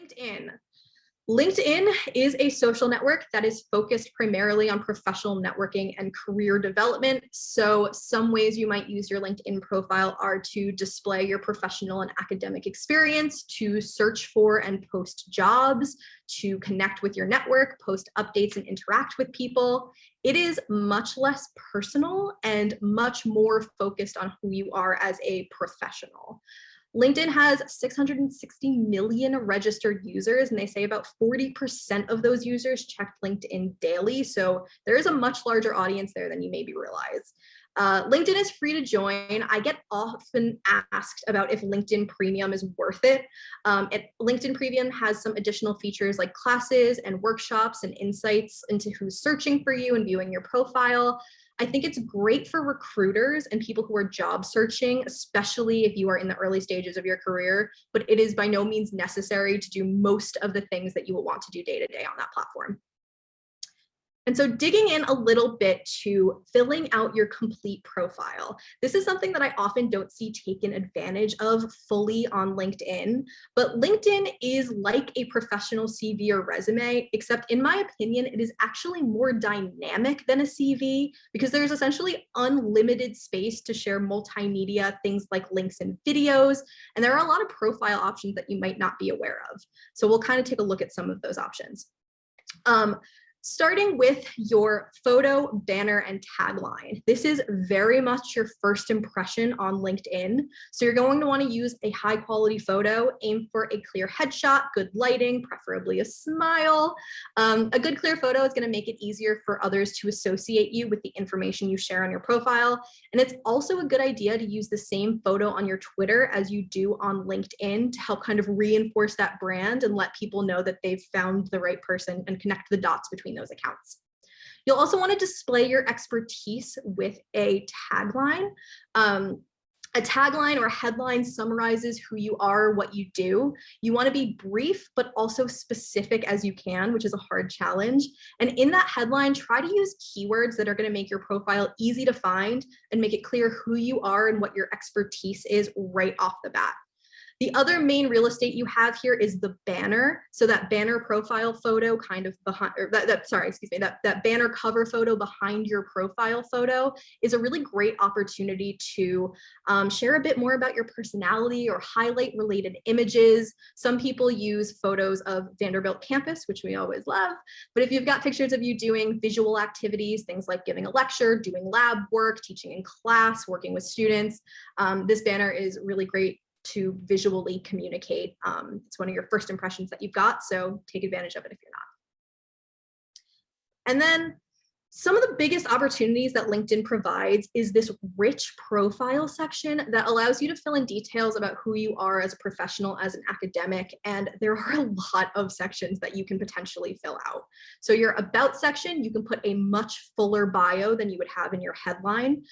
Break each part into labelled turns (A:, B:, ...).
A: LinkedIn. LinkedIn is a social network that is focused primarily on professional networking and career development. So some ways you might use your LinkedIn profile are to display your professional and academic experience, to search for and post jobs, to connect with your network, post updates and interact with people. It is much less personal and much more focused on who you are as a professional. LinkedIn has 660 million registered users, and they say about 40% of those users check LinkedIn daily. So there is a much larger audience there than you maybe realize. LinkedIn is free to join. I get often asked about if LinkedIn Premium is worth it. LinkedIn Premium has some additional features like classes and workshops and insights into who's searching for you and viewing your profile. I think it's great for recruiters and people who are job searching, especially if you are in the early stages of your career, but it is by no means necessary to do most of the things that you will want to do day to day on that platform. And so digging in a little bit to filling out your complete profile. This is something that I often don't see taken advantage of fully on LinkedIn, but LinkedIn is like a professional CV or resume, except in my opinion, it is actually more dynamic than a CV because there's essentially unlimited space to share multimedia, things like links and videos, and there are a lot of profile options that you might not be aware of. So we'll kind of take a look at some of those options. Starting with your photo, banner, and tagline. This is very much your first impression on LinkedIn. So you're going to want to use a high quality photo, aim for a clear headshot, good lighting, preferably a smile. A good clear photo is going to make it easier for others to associate you with the information you share on your profile. And it's also a good idea to use the same photo on your Twitter as you do on LinkedIn to help kind of reinforce that brand and let people know that they've found the right person and connect the dots between those accounts. You'll also want to display your expertise with a tagline. A tagline or a headline summarizes who you are, what you do. You want to be brief, but also specific as you can, which is a hard challenge. And in that headline, try to use keywords that are going to make your profile easy to find and make it clear who you are and what your expertise is right off the bat. The other main real estate you have here is the banner. So that banner profile photo kind of behind, or that banner cover photo behind your profile photo is a really great opportunity to share a bit more about your personality or highlight related images. Some people use photos of Vanderbilt campus, which we always love. But if you've got pictures of you doing visual activities, things like giving a lecture, doing lab work, teaching in class, working with students, this banner is really great to visually communicate. It's one of your first impressions that you've got, so take advantage of it if you're not. And then some of the biggest opportunities that LinkedIn provides is this rich profile section that allows you to fill in details about who you are as a professional, as an academic, and there are a lot of sections that you can potentially fill out. So your about section, you can put a much fuller bio than you would have in your headline.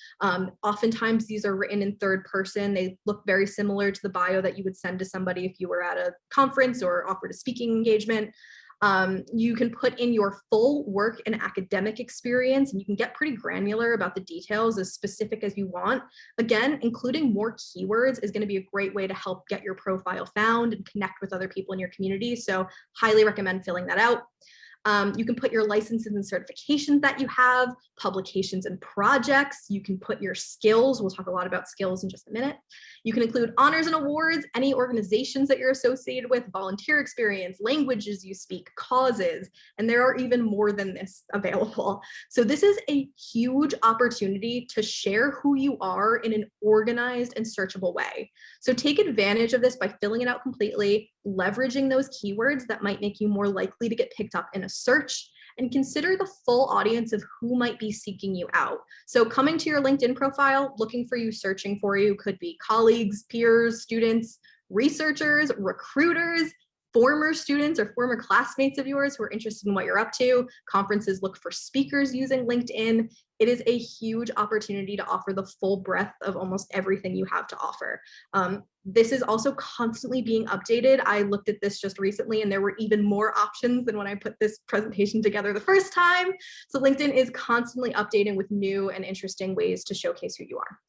A: Oftentimes these are written in third person. They look very similar to the bio that you would send to somebody if you were at a conference or offered a speaking engagement. You can put in your full work and academic experience, and you can get pretty granular about the details, as specific as you want. Again, including more keywords is going to be a great way to help get your profile found and connect with other people in your community. So highly recommend filling that out. You can put your licenses and certifications that you have, publications and projects. You can put your skills. We'll talk a lot about skills in just a minute. You can include honors and awards, any organizations that you're associated with, volunteer experience, languages you speak, causes, and there are even more than this available. So this is a huge opportunity to share who you are in an organized and searchable way. So take advantage of this by filling it out completely, leveraging those keywords that might make you more likely to get picked up in a search, and consider the full audience of who might be seeking you out. So coming to your LinkedIn profile, looking for you, searching for you could be colleagues, peers, students, researchers, recruiters, former students or former classmates of yours who are interested in what you're up to. Conferences look for speakers using LinkedIn. It is a huge opportunity to offer the full breadth of almost everything you have to offer. This is also constantly being updated. I looked at this just recently and there were even more options than when I put this presentation together the first time. So LinkedIn is constantly updating with new and interesting ways to showcase who you are.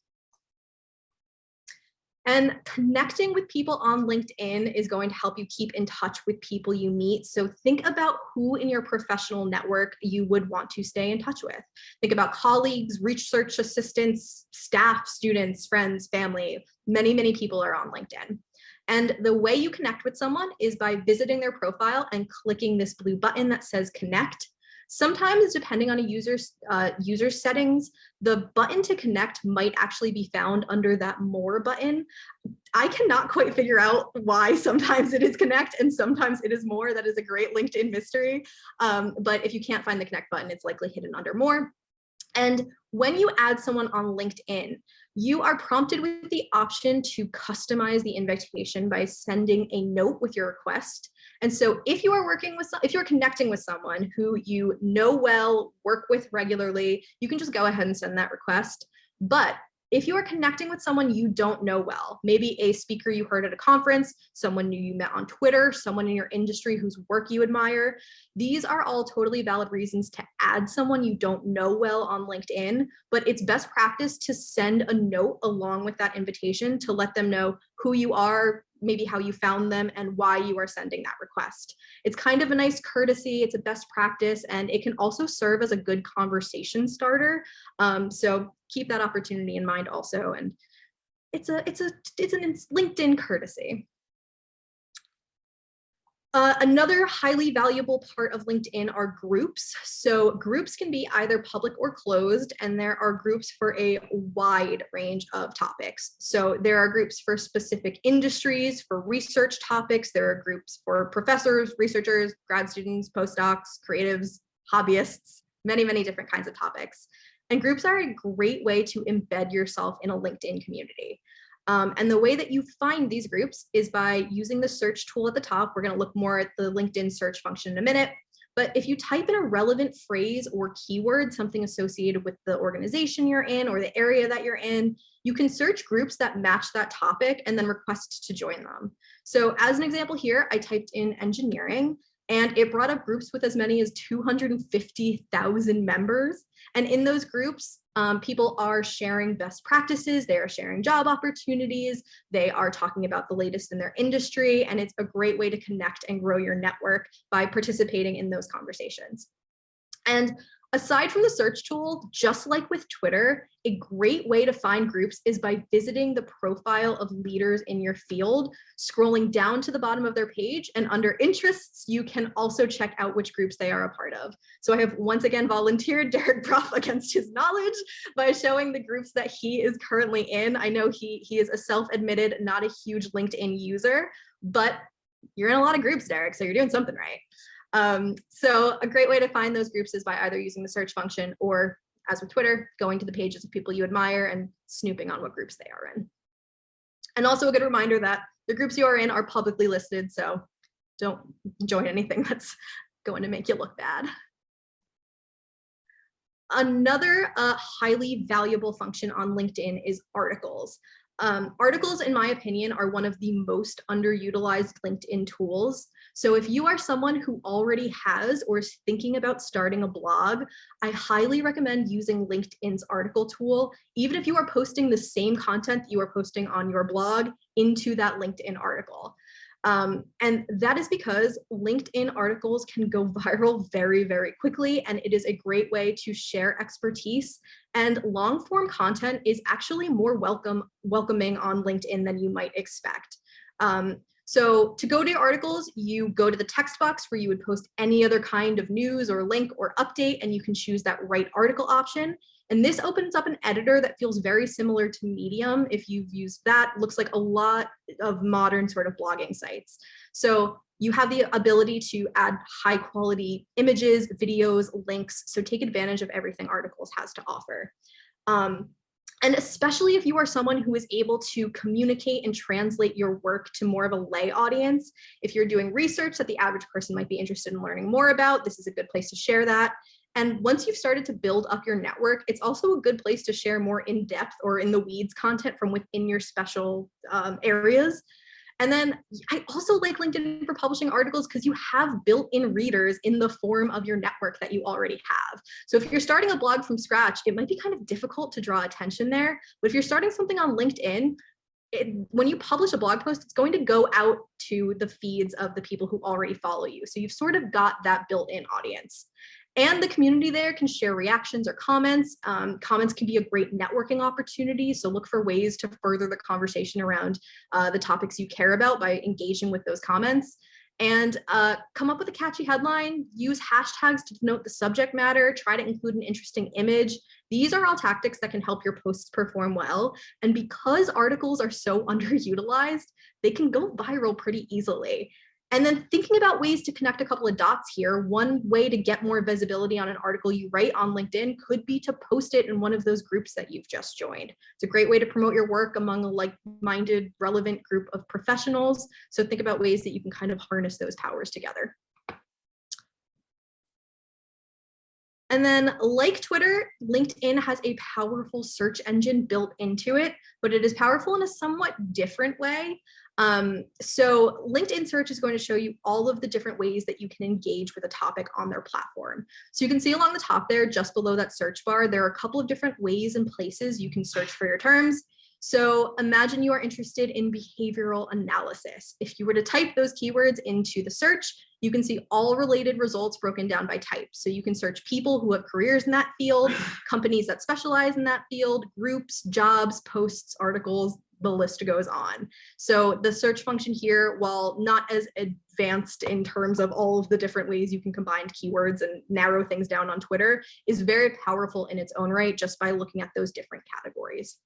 A: And connecting with people on LinkedIn is going to help you keep in touch with people you meet. So think about who in your professional network you would want to stay in touch with. Think about colleagues, research assistants, staff, students, friends, family. Many, many people are on LinkedIn. And the way you connect with someone is by visiting their profile and clicking this blue button that says connect. Sometimes, depending on a user's settings, the button to connect might actually be found under that more button. I cannot quite figure out why sometimes it is connect and sometimes it is more. That is a great LinkedIn mystery. But if you can't find the connect button, it's likely hidden under more. And when you add someone on LinkedIn, you are prompted with the option to customize the invitation by sending a note with your request. And so if you are if you're connecting with someone who you know well, work with regularly, you can just go ahead and send that request. But if you are connecting with someone you don't know well, maybe a speaker you heard at a conference, someone you met on Twitter, someone in your industry whose work you admire, these are all totally valid reasons to add someone you don't know well on LinkedIn, but it's best practice to send a note along with that invitation to let them know who you are, maybe how you found them, and why you are sending that request. It's kind of a nice courtesy, it's a best practice, and it can also serve as a good conversation starter. So keep that opportunity in mind also, and it's an LinkedIn courtesy. Another highly valuable part of LinkedIn are groups. So groups can be either public or closed, and there are groups for a wide range of topics. So there are groups for specific industries, for research topics. There are groups for professors, researchers, grad students, postdocs, creatives, hobbyists, many, many different kinds of topics. And groups are a great way to embed yourself in a LinkedIn community. And the way that you find these groups is by using the search tool at the top. We're going to look more at the LinkedIn search function in a minute. But if you type in a relevant phrase or keyword, something associated with the organization you're in or the area that you're in, you can search groups that match that topic and then request to join them. So as an example here, I typed in engineering, and it brought up groups with as many as 250,000 members. And in those groups, people are sharing best practices, they are sharing job opportunities, they are talking about the latest in their industry, and it's a great way to connect and grow your network by participating in those conversations. And aside from the search tool, just like with Twitter, a great way to find groups is by visiting the profile of leaders in your field, scrolling down to the bottom of their page, and under interests, you can also check out which groups they are a part of. So I have once again volunteered Derek Prof against his knowledge by showing the groups that he is currently in. I know he is a self-admitted, not a huge LinkedIn user, but you're in a lot of groups, Derek, so you're doing something right. So a great way to find those groups is by either using the search function or, as with Twitter, going to the pages of people you admire and snooping on what groups they are in. And also a good reminder that the groups you are in are publicly listed, so don't join anything that's going to make you look bad. Another highly valuable function on LinkedIn is articles. Articles, in my opinion, are one of the most underutilized LinkedIn tools. So if you are someone who already has or is thinking about starting a blog, I highly recommend using LinkedIn's article tool, even if you are posting the same content that you are posting on your blog into that LinkedIn article. And that is because LinkedIn articles can go viral very, very quickly, and it is a great way to share expertise. And long form content is actually more welcoming on LinkedIn than you might expect. So to go to your articles, you go to the text box where you would post any other kind of news or link or update, and you can choose that write article option. And this opens up an editor that feels very similar to Medium. If you've used that, looks like a lot of modern sort of blogging sites. So you have the ability to add high quality images, videos, links. So take advantage of everything articles has to offer. And especially if you are someone who is able to communicate and translate your work to more of a lay audience, if you're doing research that the average person might be interested in learning more about, this is a good place to share that. And once you've started to build up your network, it's also a good place to share more in-depth or in the weeds content from within your special areas. And then I also like LinkedIn for publishing articles because you have built-in readers in the form of your network that you already have. So if you're starting a blog from scratch, it might be kind of difficult to draw attention there. But if you're starting something on LinkedIn, when you publish a blog post, it's going to go out to the feeds of the people who already follow you. So you've sort of got that built-in audience. And the community there can share reactions or comments. Comments can be a great networking opportunity. So look for ways to further the conversation around the topics you care about by engaging with those comments. And come up with a catchy headline, use hashtags to denote the subject matter, try to include an interesting image. These are all tactics that can help your posts perform well. And because articles are so underutilized, they can go viral pretty easily. And then thinking about ways to connect a couple of dots here, one way to get more visibility on an article you write on LinkedIn could be to post it in one of those groups that you've just joined. It's a great way to promote your work among a like-minded, relevant group of professionals. So think about ways that you can kind of harness those powers together. And then like Twitter, LinkedIn has a powerful search engine built into it, but it is powerful in a somewhat different way. So LinkedIn search is going to show you all of the different ways that you can engage with a topic on their platform. So you can see along the top there, just below that search bar, there are a couple of different ways and places you can search for your terms. So imagine you are interested in behavioral analysis. If you were to type those keywords into the search, you can see all related results broken down by type. So you can search people who have careers in that field, companies that specialize in that field, groups, jobs, posts, articles, the list goes on. So the search function here, while not as advanced in terms of all of the different ways you can combine keywords and narrow things down on Twitter, is very powerful in its own right just by looking at those different categories.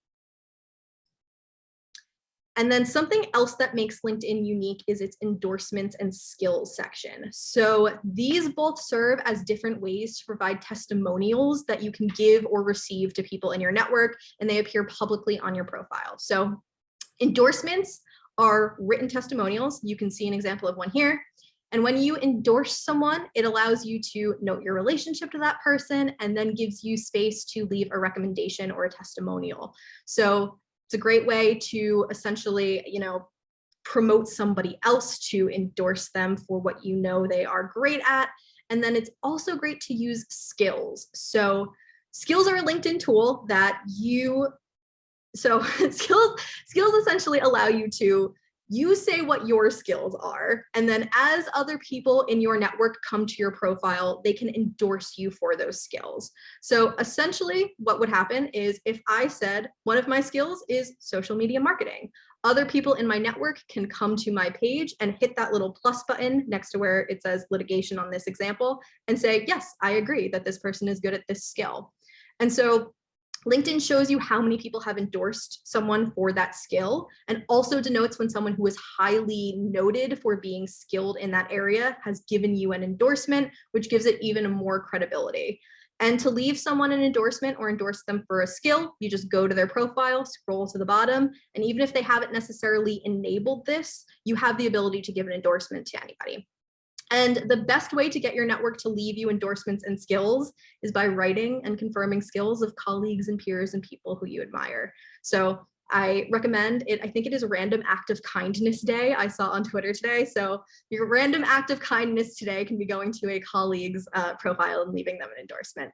A: And then something else that makes LinkedIn unique is its endorsements and skills section. So these both serve as different ways to provide testimonials that you can give or receive to people in your network, and they appear publicly on your profile. So endorsements are written testimonials. You can see an example of one here. And when you endorse someone, it allows you to note your relationship to that person and then gives you space to leave a recommendation or a testimonial. So it's a great way to essentially, promote somebody else, to endorse them for what you know they are great at. And then it's also great to use skills. So skills are a LinkedIn tool that skills essentially allow you say what your skills are, and then as other people in your network come to your profile, they can endorse you for those skills. So essentially what would happen is if I said one of my skills is social media marketing, other people in my network can come to my page and hit that little plus button next to where it says litigation on this example and say, yes, I agree that this person is good at this skill. And so LinkedIn shows you how many people have endorsed someone for that skill, and also denotes when someone who is highly noted for being skilled in that area has given you an endorsement, which gives it even more credibility. And to leave someone an endorsement or endorse them for a skill, you just go to their profile, scroll to the bottom, and even if they haven't necessarily enabled this, you have the ability to give an endorsement to anybody. And the best way to get your network to leave you endorsements and skills is by writing and confirming skills of colleagues and peers and people who you admire. So I recommend it. I think it is Random Act of Kindness Day I saw on Twitter today. So your random act of kindness today can be going to a colleague's profile and leaving them an endorsement.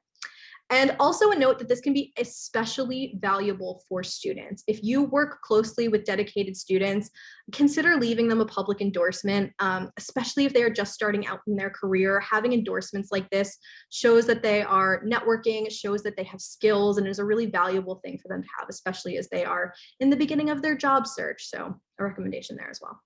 A: And also a note that this can be especially valuable for students. If you work closely with dedicated students, consider leaving them a public endorsement, especially if they are just starting out in their career. Having endorsements like this shows that they are networking, shows that they have skills, and is a really valuable thing for them to have, especially as they are in the beginning of their job search. So a recommendation there as well.